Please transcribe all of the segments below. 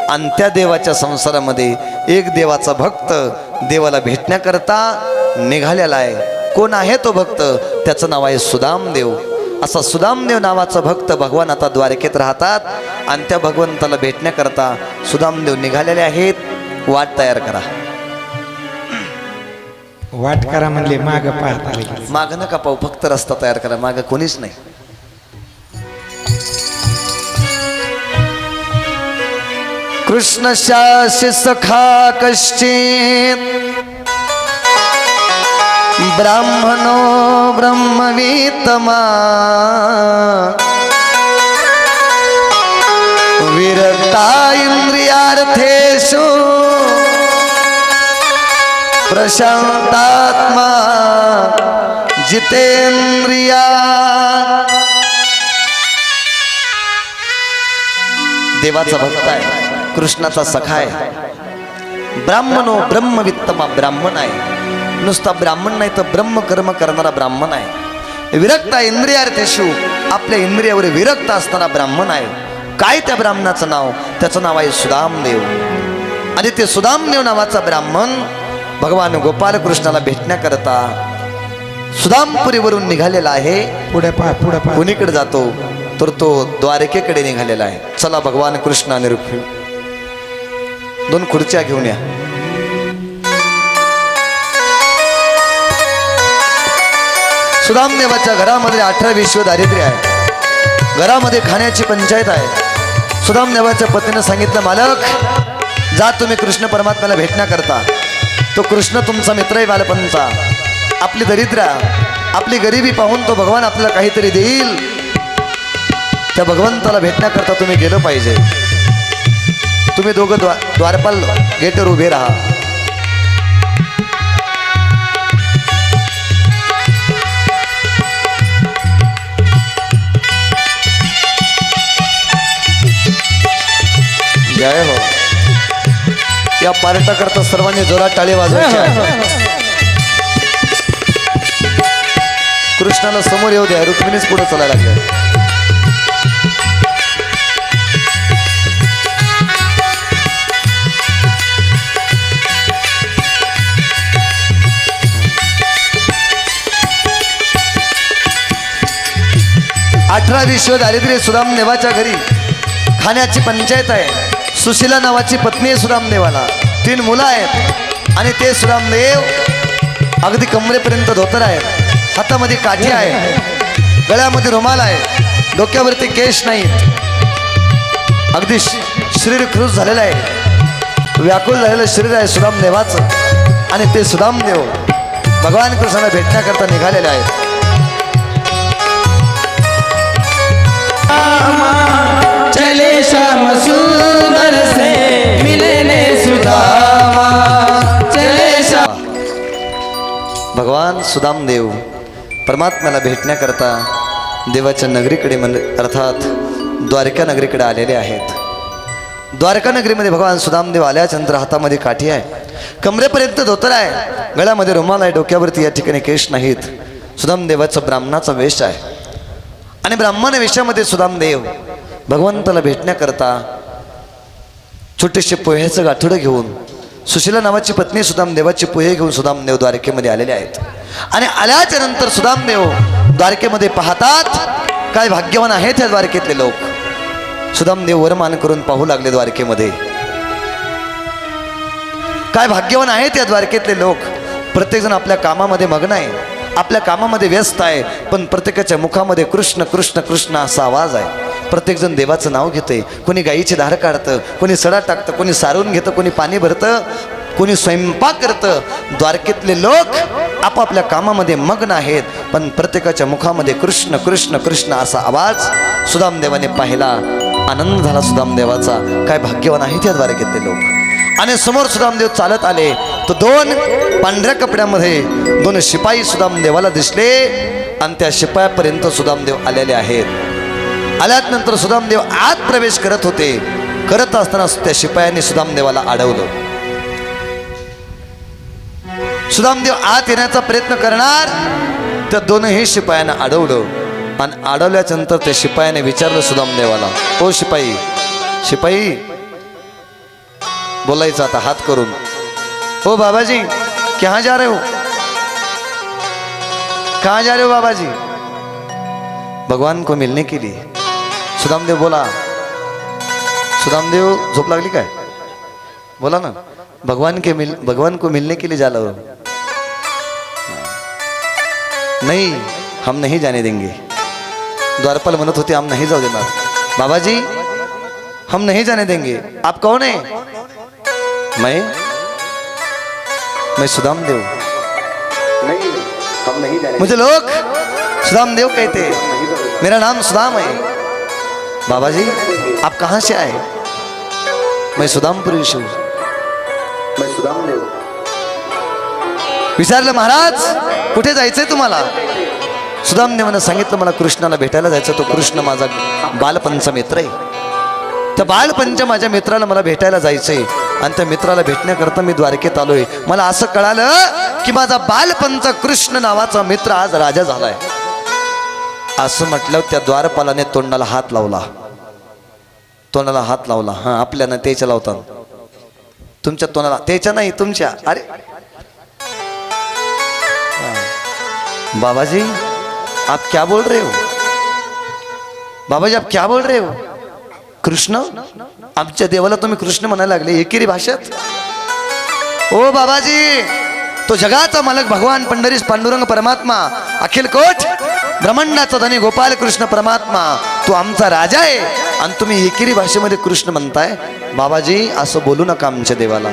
आणि त्या देवाच्या संसारामध्ये एक देवाचा भक्त देवाला भेटण्याकरता निघालेला आहे. कोण आहे तो भक्त? त्याचं नाव आहे सुदामदेव. असा सुदामदेव नावाचा भक्त भगवान आता द्वारकेत राहतात आणि त्या भगवंताला भेटण्याकरता सुदामदेव निघालेले आहेत. वाट तयार करा. वाट करा म्हणले माग पाहता माग नका पाहू, फक्त रस्ता तयार करा. माग कोणीच नाही. कृष्ण शासी सखा कश्चित ब्राह्मणो ब्रह्मवीतमा विरक्ता इंद्रियार्थेषु प्रशांतात्मा जितेंद्रिया. देवाचा भक्त आहे, कृष्णाचा सखा आहे. ब्राह्मणो ब्रह्मवित्तमा, ब्राह्मण आहे. नुसता ब्राह्मण नाही तर ब्रह्म कर्म करणारा ब्राह्मण आहे. विरक्ता इंद्रियार्थेषु, आपल्या इंद्रियावर विरक्त असणारा ब्राह्मण आहे. काय त्या ब्राह्मणाचं नाव? त्याचं नाव आहे सुदामदेव. आणि ते सुदामदेव नावाचा ब्राह्मण भगवान गोपाल कृष्णाला भेटण्याकरता सुदामपुरीवरून निघालेला आहे. पुढे पहा पुढे पहा. कुणीकडे जातो तर तो द्वारकेकडे निघालेला आहे. चला भगवान कृष्ण आणि रुक्मिणी, दोन खुर्च्या घेऊन या. सुदामदेवाच्या घरामध्ये 18 विश्व दारिद्र्य आहे. घरामध्ये खाण्याची पंचायत आहे. सुदामदेवाच्या पत्नीने सांगितलं, मालक जा तुम्ही कृष्ण परमात्म्याला भेटण्याकरता. तो कृष्ण तुमचा मित्र आहे बालपणचा. आपली दरिद्र, आपली गरिबी पाहून तो भगवान आपल्याला काहीतरी देईल. त्या भगवंताला भेटण्याकरता तुम्ही गेलं पाहिजे. तुम्ही दोघं द्वारपाल गेटवर उभे राहा. जय हो. या पार्टा करता सर्वांनी जोरात टाळी वाजवायची आहे. कृष्णाला समोर येऊ द्या. रुक्मिणीच पुढे चालायला लागल्या. अठरा विश्व दारिद्र्य सुदामदेवाच्या घरी खाण्याची पंचायत आहे. सुशीला नावाची पत्नी आहे सुदामदेवाला. 3 मुलं आहेत आणि ते सुदामदेव अगदी कमरेपर्यंत धोतर आहे. हातामध्ये काठी आहे, गळ्यामध्ये रुमाल आहे, डोक्यावरती केश नाहीत. अगदी शरीर खुश झालेलं आहे, व्याकुळ झालेलं शरीर आहे सुदामदेवाचं. आणि ते सुदामदेव भगवान कृष्णाला भेटण्याकरता निघालेले आहेत. चले श्याम सुंदर से मिलने सुदामा. चले श्याम. भगवान सुदामदेव परमात्म्याला भेटण्याकरता देवाच्या नगरीकडे अर्थात द्वारका नगरीकडे आलेले आहेत. द्वारका नगरीमध्ये भगवान सुदामदेव आल्याच्यानंतर हातामध्ये काठी आहे, कमरेपर्यंत धोतर आहे, गळ्यामध्ये रुमाल आहे, डोक्यावरती या ठिकाणी केश नाहीत. सुदामदेवाचा ब्राह्मणाचा वेश आहे. आणि ब्राह्मण वेशामध्ये सुदामदेव भगवंताला भेटण्याकरता छोटेसे पोह्याचं गाठोडं घेऊन, सुशीला नावाची पत्नी सुदामदेवाची पोहे घेऊन सुदामदेव द्वारकेमध्ये आलेले आहेत. आणि आल्याच्या नंतर सुदामदेव द्वारकेमध्ये पाहतात. काय भाग्यवान आहेत या द्वारकेतले लोक. सुदामदेव वरमान करून पाहू लागले द्वारकेमध्ये. काय भाग्यवान आहेत या द्वारकेतले लोक. प्रत्येकजण आपल्या कामामध्ये मग्न आहे, आपल्या कामामध्ये व्यस्त आहे, पण प्रत्येकाच्या मुखामध्ये कृष्ण कृष्ण कृष्ण असा आवाज आहे. प्रत्येकजण देवाचं नाव घेते. कोणी गाईची धार काढतं, कोणी सडा टाकतं, कोणी सारून घेतं, कोणी पाणी भरतं, कोणी स्वयंपाक करतं. द्वारकेतले लोक आपापल्या कामामध्ये मग्न आहेत, पण प्रत्येकाच्या मुखामध्ये कृष्ण कृष्ण कृष्ण असा आवाज सुदामदेवाने पाहिला. आनंद झाला सुदामदेवाचा. काय भाग्यवान आहेत या द्वारकेतले लोक. आणि समोर सुदामदेव चालत आले तर 2 पांढऱ्या कपड्यामध्ये 2 शिपाई सुदामदेवाला दिसले. आणि त्या शिपायापर्यंत सुदामदेव आलेले आहेत. आल्यानंतर सुदामदेव आत प्रवेश करत होते. करत असताना त्या शिपायांनी सुदामदेवाला अडवलं. सुदामदेव आत येण्याचा प्रयत्न करणार तर 2ही शिपायांना अडवलं. आणि अडवल्याच्या नंतर त्या शिपायाने विचारलं सुदामदेवाला, ओ शिपाई, शिपाई बोलायचं आता हात करून, ओ बाबाजी कहाँ जा रहे हो, कहाँ जा रहे हो बाबाजी? भगवान को मिलने के लिए। सुदामदेव बोला, सुदामदेव झोप लागली काय? बोला ना, भगवान को मिलने के लिए जा रहे हो? नहीं, हम नहीं जाने देंगे। द्वारपाल म्हणत होते हम नहीं जाऊ देणार। बाबाजी हम नहीं जाने देंगे। आप कौन है? मैं सुदामदेव। नहीं, हम नहीं जाने। मुझे लोग सुदामदेव कहते हैं, मेरा नाम सुदाम है। बाबाजी आप कहाँ से आए? मैं सुदामपुरी से हूँ। मैं सुदामदेव। विचारलं महाराज कुठे जायचंय तुम्हाला? सुदामदेवानं सांगितलं मला कृष्णाला भेटायला जायचं, तो कृष्ण माझा बालपणचा मित्र आहे, त्या बालपणच्या माझ्या मित्राला मला भेटायला जायचंय आणि त्या मित्राला भेटण्याकरता मी द्वारकेत आलोय। मला असं कळालं की माझा बालपणचा कृष्ण नावाचा मित्र आज राजा झालाय। असं म्हटलं त्या द्वारपालाने तोंडाला हात लावला, तोंडाला हात लावला। हा आपल्याला त्याच्या लावतात, तुमच्या तोंडाला त्याच्या नाही तुमच्या। अरे बाबाजी आप क्या बोल रहे हो? बाबाजी आप क्या बोल रहे हो? कृष्ण? आमच्या देवाला तुम्ही कृष्ण म्हणायला लागले एकेरी भाषेत? ओ बाबाजी तो जगाचा मालक भगवान पंढरीस पांडुरंग परमात्मा, अखिल कोट ब्रह्मांडाचा धनी गोपाल कृष्ण परमात्मा, तो आमचा राजा आहे आणि तुम्ही एकेरी भाषेमध्ये कृष्ण म्हणताय? बाबाजी असं बोलू नका आमच्या देवाला।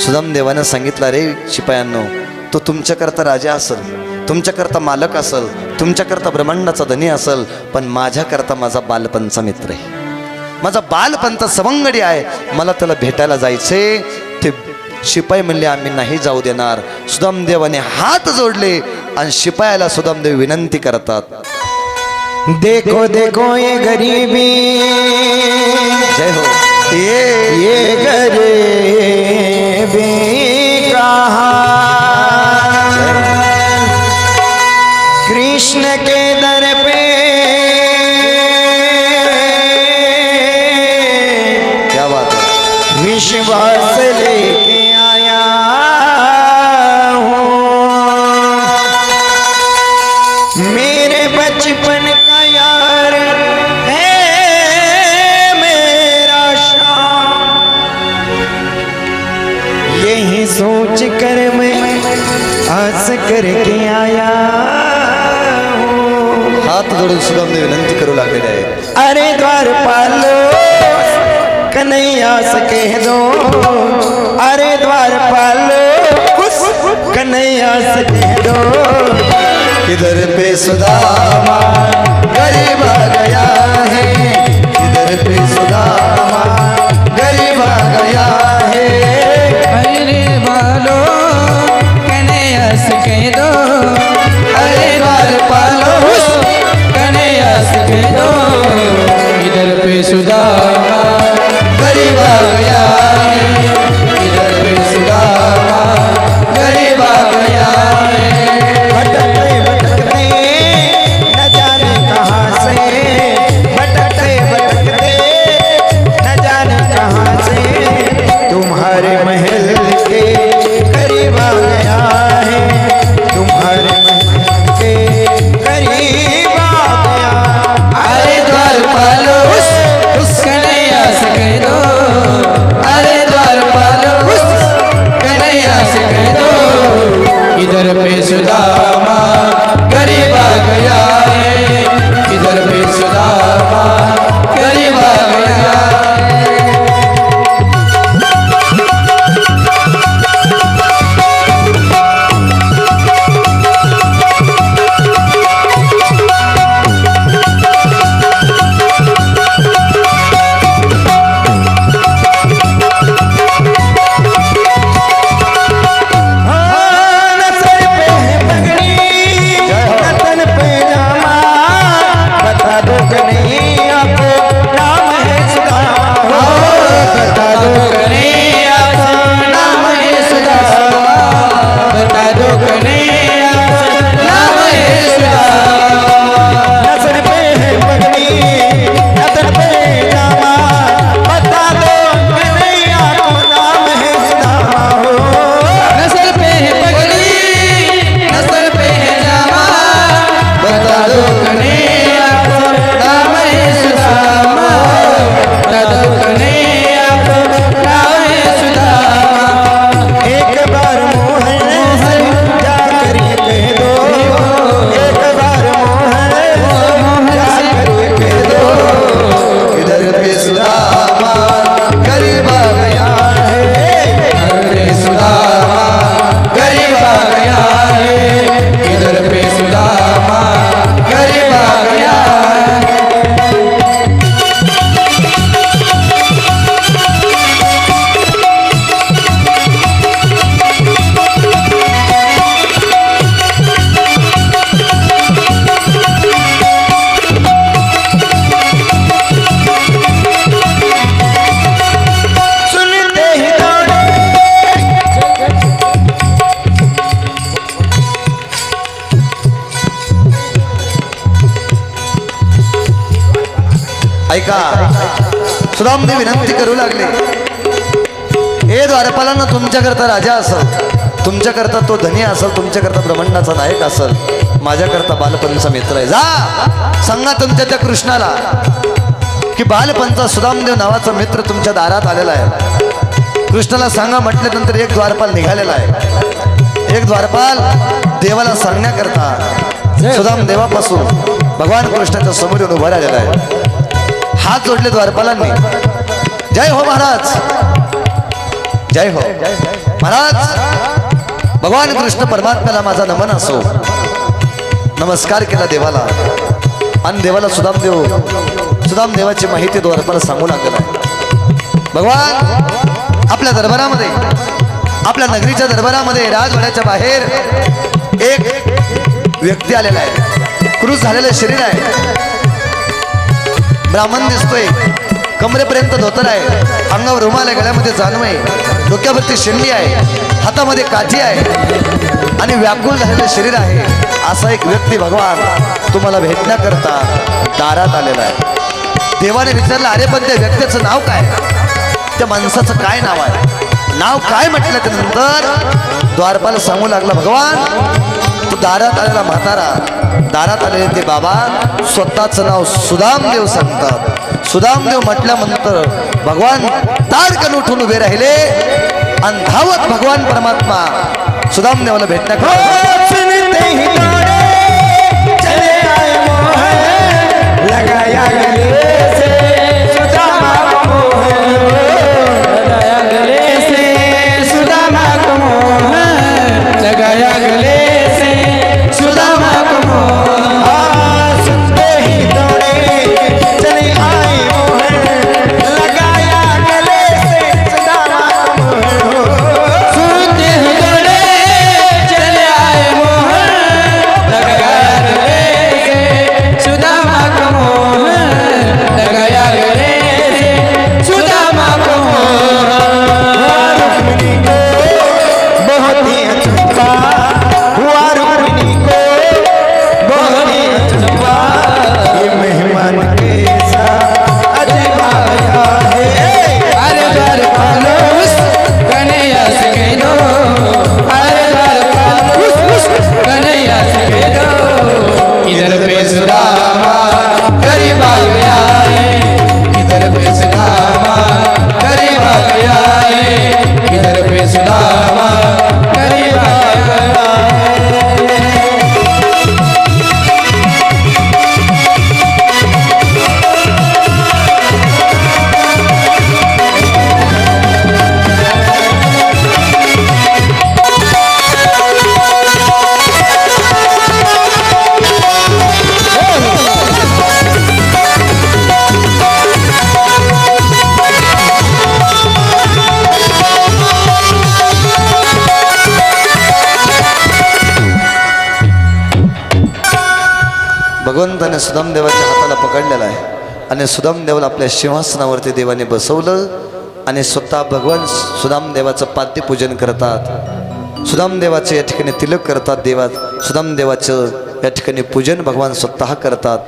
सुदामदेवानं सांगितलं, रे शिपायांनो, तो तुमच्याकरता राजा असेल, तुमच्याकरता मालक असेल, तुमच्याकरता ब्रह्मांडाचा धनी असेल, पण माझ्याकरता माझा बालपणचा मित्र आहे, माझा बालपणचा सवंगडी आहे, मला त्याला भेटायला जायचे। ते शिपाई म्हणले आम्ही नाही जाऊ देणार। सुदामदेवाने हात जोडले आणि शिपायाला सुदामदेव विनंती करतात, देखो देखो ये गरीबी, जय हो, ये गरीबी कहाँ कृष्ण के दर पे, क्या बात है, विश्वास लेके आया हूँ। मेरे बचपन का यार है मेरा शाम, यही सोच कर मैं आस करके आया। हात जोडून सुदामदेव विनंती करू लागलेले आहेत, अरे द्वारपालो कन्हैया से कह दो, अरे द्वारपालो कन्हैया से कह दो, इधर पे सुदामा गरीब आ गया है, इधर पे सुदामा गरीब आ गया है। अरे बालो कन्हैया से कह दो, अरे द्वारपालो कन्हैया से कह दो, इधर पे सुदामा गरीब आ गया है, इधर पे सुदामा गरीब आ गया है। भटकते भटकते न जाने कहाँ से ऐका, सुदामदेव विनंती करू लागले, हे द्वारपालांना तुमच्याकरता राजा असेल, तुमच्याकरता तो धनी असेल, तुमच्याकरता ब्रह्मांडाचा नायक असेल, माझ्याकरता बालपणचा मित्र आहे. जा सांगा तुमच्या त्या कृष्णाला की बालपणचा सुदामदेव नावाचा मित्र तुमच्या दारात आलेला आहे. कृष्णाला सांगा म्हटल्यानंतर एक द्वारपाल निघालेला आहे. एक द्वारपाल देवाला सांगण्याकरता सुदामदेवापासून भगवान कृष्णाच्या समोर येऊन उभा राहिलेला आहे. हात जोडले द्वारपालांनी, जय हो महाराज, जय हो महाराज. भगवान कृष्ण परमात्म्याला माझा नमन असो. नमस्कार केला देवाला आणि देवाला सुदामदेवाची माहिती द्वारपाला सांगू लागलेला आहे. भगवान आपल्या दरबारामध्ये, आपल्या नगरीच्या दरबारामध्ये राजवाड्याच्या बाहेर एक व्यक्ती आलेला आहे. क्रूस झालेलं शरीर आहे, ब्राह्मण दिसतोय, कमरेपर्यंत धोतर आहे, अंगावर रुमाल आहे, गळ्यामध्ये जानू आहे, डोक्यावरती शेंडी आहे, हातामध्ये काठी आहे आणि व्याकुळ झालेलं शरीर आहे. असा एक व्यक्ती भगवान तुम्हाला भेटण्याकरता दारात आलेला आहे. देवाने विचारलं, अरे पण त्या व्यक्तीचं नाव काय, त्या माणसाचं काय नाव आहे, नाव काय म्हटलं त्यानंतर द्वारपाल सांगू लागला, भगवान तो दारात आलेला म्हातारा, दारात आलेले ते बाबा स्वतःचं नाव सुदामदेव सांगतात. सुदामदेव म्हटल्यानंतर भगवान ताडकन उठून उभे राहिले आणि धावत भगवान परमात्मा सुदामदेवाला भेटण्याकरता लगाया गले से सुदामा को मोह, लगाया गले से सुदामा को मोह, लगाया गले से सुदामा को मोह. सुनते ही दौड़े चले आए मोह, लगाया गले से सुदामा को मोह. सुनते ही दौड़े चले आए मोह, लगाया गले से सुदामा को मोह, लगाया गले से सुदामा को मोह. रुक्मिणी को बहुत ही अचंभा हुआ, रुक्मिणी को बहुत ही अचंभा, ये मेहमान कैसा अजब आया है. अरे द्वारपालो कन्हैया से कह दो, अरे द्वारपालो कन्हैया से कह दो, इधर पे सुदामा करीब आ गया है, इधर पे सुदामा करीब आ गया है, इधर पे सुदामा करीब आ गया है. भगवंताने सुदामदेवाच्या हाताला पकडलेला आहे आणि सुदामदेवाला आपल्या सिंहासनावरती देवाने बसवलं आणि स्वतः भगवान सुदामदेवाचं पाद्यपूजन करतात. सुदामदेवाचे या ठिकाणी तिलक करतात. सुदामदेवाचं या ठिकाणी पूजन भगवान स्वतः करतात.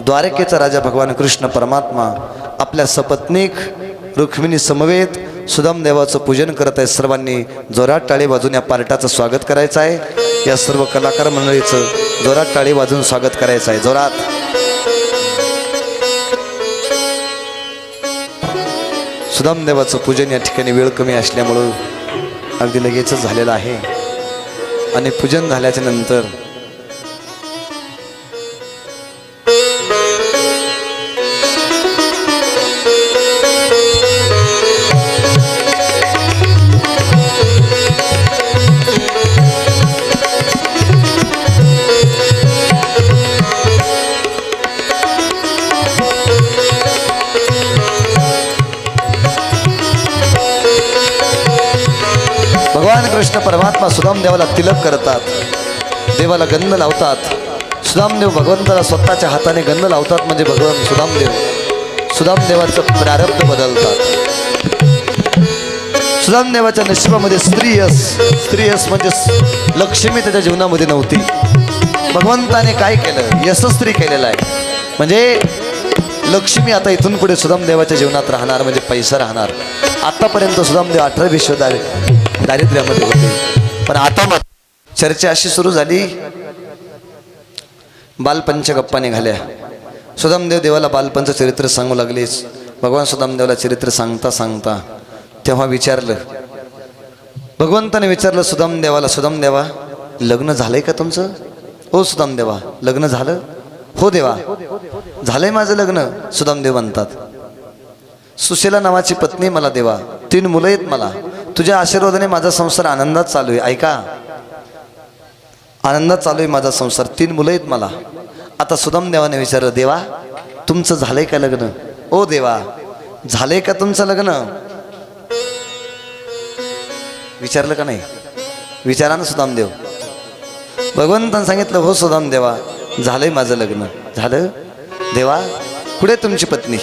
द्वारकेचा राजा भगवान कृष्ण परमात्मा आपल्या सपत्नीक रुक्मिणी समवेत सुदामदेवाचं पूजन करत आहे. सर्वांनी जोरात टाळी वाजून या पार्टाचं स्वागत करायचं आहे. या सर्व कलाकार मंडळीचं जोरात टाळी वाजून स्वागत करायचं आहे. जोरात सुदामदेवाचं पूजन या ठिकाणी वेळ कमी असल्यामुळं अगदी लगेचच झालेलं आहे आणि पूजन झाल्याच्या नंतर भगवान कृष्ण परमात्मा सुदामदेवाला तिलक करतात. देवाला गंध लावतात. सुदामदेव भगवंताला स्वतःच्या हाताने गंध लावतात. म्हणजे भगवान सुदामदेवाचं प्रारब्ध बदलतात. सुदामदेवाच्या नशिबामध्ये स्त्री यश म्हणजे लक्ष्मी त्याच्या जीवनामध्ये नव्हती. भगवंताने काय केलं, यशस्त्री केलेलं आहे. म्हणजे लक्ष्मी आता इथून पुढे सुदामदेवाच्या जीवनात राहणार म्हणजे पैसा राहणार. आतापर्यंत सुदामदेव 18-20 दारिद्र्यामध्ये होते, पण आता चर्चा अशी सुरू झाली. बालपणच्या गप्पा निघाल्या. सुदामदेव देवाला बालपणचं चरित्र सांगू लागलेच. भगवान सुदामदेवाला चरित्र सांगता सांगता तेव्हा विचारलं, भगवंताने विचारलं सुदामदेवाला, सुदामदेवा लग्न झालंय का तुमचं? हो सुदामदेवा लग्न झालं. हो देवा झालंय माझं लग्न. सुदामदेव म्हणतात, सुशीला नावाची पत्नी मला देवा, 3 मुलं आहेत मला. तुझ्या आशीर्वादाने माझा संसार आनंदात चालू आहे. ऐका, आनंदात चालू आहे माझा संसार, 3 मुलं आहेत मला. आता सुदामदेवाने विचारलं, देवा तुमचं झालंय का लग्न? ओ देवा झालंय का तुमचं लग्न? विचारलं का नाही? विचारा ना सुदामदेव. भगवंतानं सांगितलं, हो सुदामदेवा झालंय माझं लग्न. झालं. देवा कुठे तुमची पत्नी?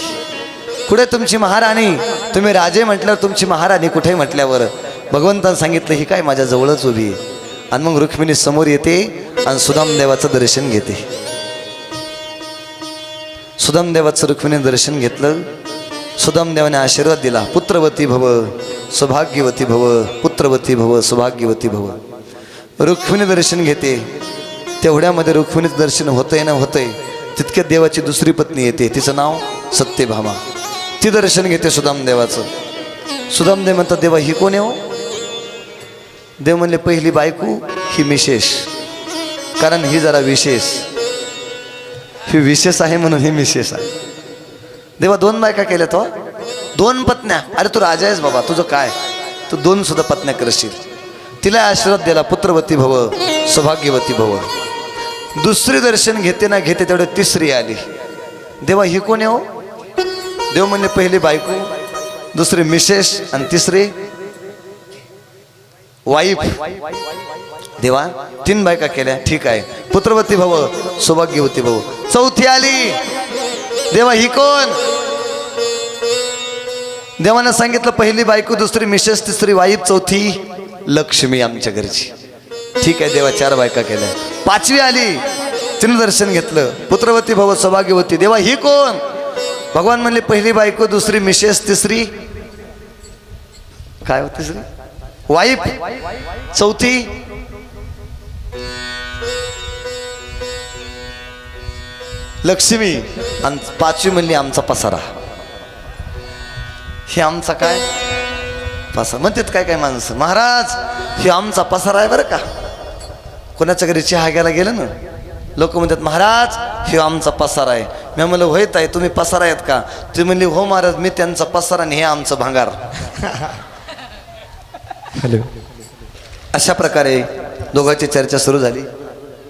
कुठे तुमची महाराणी? तुम्ही राजे म्हटल्यावर तुमची महाराणी कुठे म्हटल्यावर भगवंतानं सांगितलं, ही काय माझ्या जवळच उभी आहे. आणि मग रुक्मिणी समोर येते आणि सुदामदेवाचं दर्शन घेते. सुदामदेवाचं रुक्मिणी दर्शन घेतलं. सुदामदेवाने आशीर्वाद दिला, पुत्रवती भव सौभाग्यवती भव, पुत्रवती भव सौभाग्यवती भव. रुक्मिणी दर्शन घेते. तेवढ्यामध्ये रुक्मिणीचं दर्शन होतंय ना होतंय, तितक्यात देवाची दुसरी पत्नी येते, तिचं नाव सत्यभामा. ती दर्शन घेते सुदामदेवाचं. सुदामदेव म्हणतात, देवा ही कोण आहे हो? देव म्हणले, पहिली बायको ही मिशेष, कारण ही जरा विशेष, ही विशेष आहे म्हणून ही मिशेष आहे. देवा 2 बायका केल्या तो, 2 पत्न्या. अरे तू राजा आहेस बाबा, तुझं काय, तू 2 सुद्धा पत्न्या करशील. तिला आशीर्वाद दिला, पुत्रवती भव सौभाग्यवती भव. दुसरी दर्शन घेते ना घेते तेवढे तिसरी आली. देवा ही कोण आहे हो? देव म्हणले, पहिली बायको, दुसरी मिशेष आणि तिसरी वाईफ. देवा 3 बायका केल्या, ठीक आहे, पुत्रवती भव सौभाग्यवती भव. चौथी आली. देवा ही कोण? देवानं सांगितलं, पहिली बायको, दुसरी मिशेष, तिसरी वाईफ, चौथी लक्ष्मी आमच्या घरची. ठीक आहे देवा 4 बायका केल्या. 5वी आली. तिनं दर्शन घेतलं, पुत्रवती भव सौभाग्यवती. देवा ही कोण? भगवान म्हणले, पहिली बायको, दुसरी मिशेष, तिसरी काय होती? तिसरी वाईफ, चौथी लक्ष्मी आणि 5वी म्हणली आमचा पसारा. हे आमचा काय पसारा म्हणतात काय काय माणसं, महाराज हे आमचा पसारा आहे बरं का. कोणाच्या घरी चहा घ्यायला गेलं ना, लोक म्हणतात महाराज हे आमचा पसारा आहे. मी म्हणलं होय ताई तुम्ही पसारा आहेत का? ते म्हणली हो महाराज मी त्यांचा पसारा आणि हे आमचं भांगार. हॅलो. अशा प्रकारे दोघांची चर्चा सुरू झाली.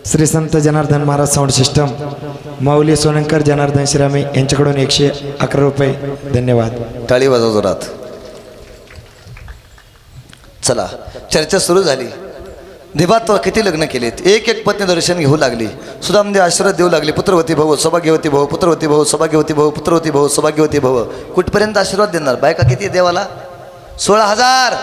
श्री संत जनार्दन महाराज साऊंड सिस्टम, माऊली सोनंकर जनार्दन श्रीरामे यांच्याकडून 111 रुपये. धन्यवाद. टाळी वाजव जोरात. चला चर्चा सुरू झाली. देवात किती लग्न केलेत, एक एक पत्नी दर्शन घेऊ लागली. सुदामदेव आशीर्वाद देऊ लागले, पुत्रवती भव सौभाग्यवती भव, पुत्रवती भव सौभाग्यवती भव, पुत्रवती भव सौभाग्यवती भव. कुठपर्यंत आशीर्वाद देणार? बायका किती देवाला? 16,000.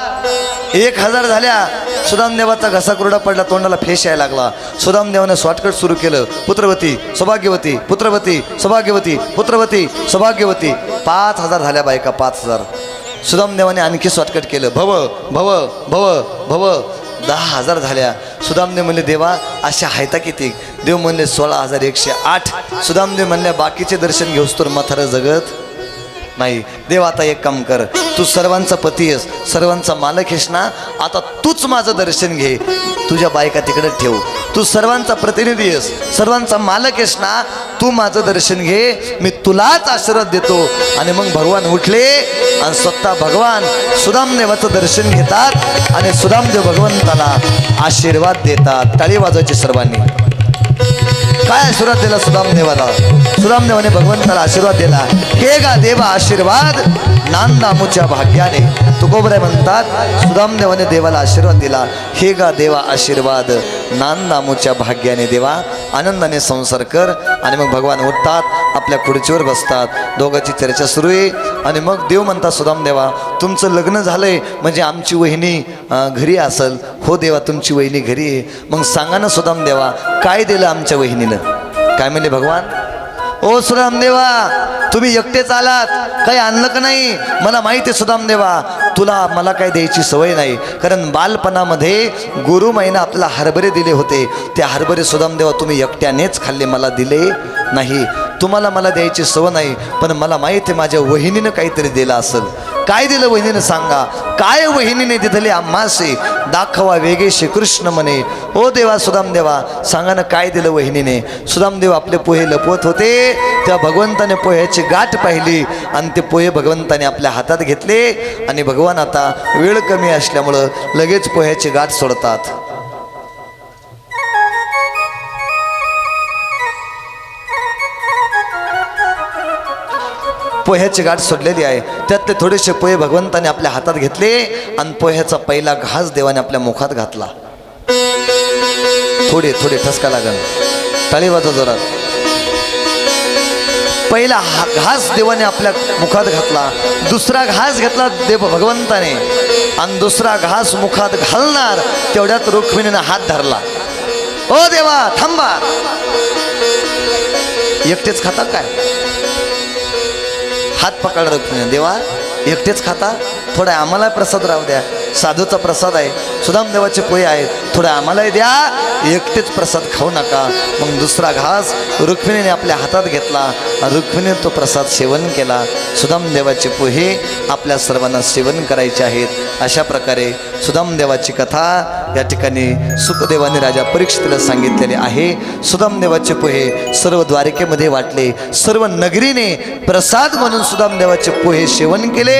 1,000 झाल्या. सुदामदेवाचा घसा कुरडा पडला, तोंडाला फेस यायला लागला. सुदामदेवाने शॉर्टकट सुरू केलं, पुत्रवती सौभाग्यवती, पुत्रवती सौभाग्यवती, पुत्रवती सौभाग्यवती. 5,000 झाल्या बायका, 5,000. सुदामदेवाने आणखी शॉर्टकट केलं, भव भव भव भव. 10,000 झाल्या. सुदामदेव म्हणले देवा अशा हायता किती? देव म्हणले 16,108. सुदामदेव म्हणल्या बाकीचे दर्शन घेऊस तर म्हातारं जगत नाही. देव आता एक काम कर, तू सर्वांचा पती आहेस, सर्वांचा मालक आहेस ना, आता तूच माझं दर्शन घे. तुझ्या बायका तिकडे ठेव. तू सर्वांचा प्रतिनिधी आहेस, सर्वांचा मालक आहेस ना, तू माझं दर्शन घे, मी तुलाच आशीर्वाद देतो. आणि मग भगवान उठले आणि स्वतः भगवान सुदामदेवाचं दर्शन घेतात आणि सुदामदेव भगवंताला आशीर्वाद देतात. टाळी वाजवायची सर्वांनी. काय आशीर्वाद दिला सुदामदेवाला? सुदामदेवाने भगवंताला आशीर्वाद दिला, हे गा देवा आशीर्वाद नांदामुच्या भाग्याने. तुकोबराय म्हणतात सुदामदेवाने देवाला आशीर्वाद दिला, हे गा देवा आशीर्वाद नांदामुच्या भाग्याने. देवा आनंदाने संसार कर. आणि मग भगवान उठतात, आपल्या खुर्चीवर बसतात. दोघांची चर्चा सुरू आहे. आणि मग देव म्हणतात सुदामदेवा तुमचं लग्न झालंय म्हणजे आमची वहिनी घरी असेल. हो देवा तुमची वहिनी घरी आहे. मग सांगा ना सुदामदेवा काय दिलं आमच्या वहिनीनं? काय म्हणले भगवान? ओ सुदामदेवा तुम्ही एकटेच आलात, काही आणलं का नाही? मला माहिती आहे सुदामदेवा तुला मला काही द्यायची सवय नाही, कारण बालपणामध्ये गुरुमाईनं आपल्याला हरभरे दिले होते. ते हरभरे सुदामदेवा तुम्ही एकट्यानेच खाल्ले, मला दिले नाही. तुम्हाला मला द्यायची सवय नाही, पण मला माहिती आहे माझ्या वहिनीनं काहीतरी दिलं असेल. काय दिलं वहिनीनं सांगा? काय वहिनीने दिले आम्हासे दाखवा वेगेशे कृष्ण म्हणे. ओ देवा सुदामदेवा सांगा ना काय दिलं वहिनीने? सुदामदेव आपले पोहे लपवत होते, तेव्हा भगवंताने पोह्याची गाठ पाहिली आणि ते पोहे भगवंताने आपल्या हातात घेतले. आणि भगवान आता वेळ कमी असल्यामुळं लगेच पोह्याची गाठ सोडतात. पोह्याची गाठ सोडलेली आहे, त्यातले थोडेसे पोहे भगवंताने आपल्या हातात घेतले आणि पोह्याचा पहिला घास देवाने आपल्या मुखात घातला. थोडे थोडे ठसका लागल, टाळी वाजवा जोरात. पहिला घास देवाने आपल्या मुखात घातला, दुसरा घास घेतला देव भगवंताने आणि दुसरा घास मुखात घालणार तेवढ्यात रुक्मिणीने हात धरला. ओ देवा थांबा, एकटेच खाता काय? हात पकडला रुक्मिणीने. देवा एकटेच खाता? थोडा आम्हाला प्रसाद राहू द्या, साधूचा प्रसाद आहे, सुदामदेवाचे पोहे आहेत, थोडं आम्हालाही द्या, एकटेच प्रसाद खाऊ नका. मग दुसरा घास रुक्मिणीने आपल्या हातात घेतला, रुक्मिणीने तो प्रसाद सेवन केला. सुदामदेवाचे पोहे आपल्या सर्वांना सेवन करायचे आहेत. अशा प्रकारे सुदामदेवाची कथा या ठिकाणी सुखदेवाने राजा परीक्षितीला सांगितलेले आहे. सुदामदेवाचे पोहे सर्व द्वारकेमध्ये वाटले, सर्व नगरीने प्रसाद म्हणून सुदामदेवाचे पोहे सेवन केले.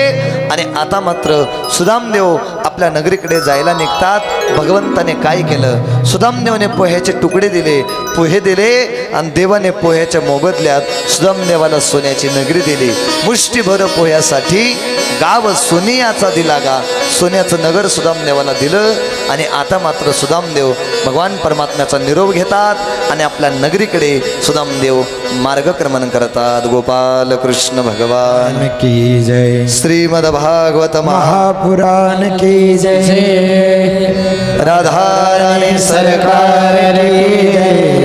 आणि आता मात्र सुदामदेव आपल्या नगरीकडे जायला निघतात. भगवंताने काय केलं? सुदामदेवाने पोह्याचे तुकडे दिले, पोहे दिले आणि देवाने पोह्याच्या मोबदल्यात सुदामदेवाला सोन्याची नगरी दिली. मुष्टीभर पोह्यासाठी गाव सोनियाचा दिला गा, सोन्याचं नगर सुदामदेवाला दिलं. आणि आता मात्र सुदामदेव भगवान परमात्म्याचा निरोप घेतात आणि आपल्या नगरीकडे सुदामदेव मार्गक्रमण करतात. गोपाल कृष्ण भगवान की जय. श्रीमद भागवत महापुराण की जय. राधा रानी सरकार की जय.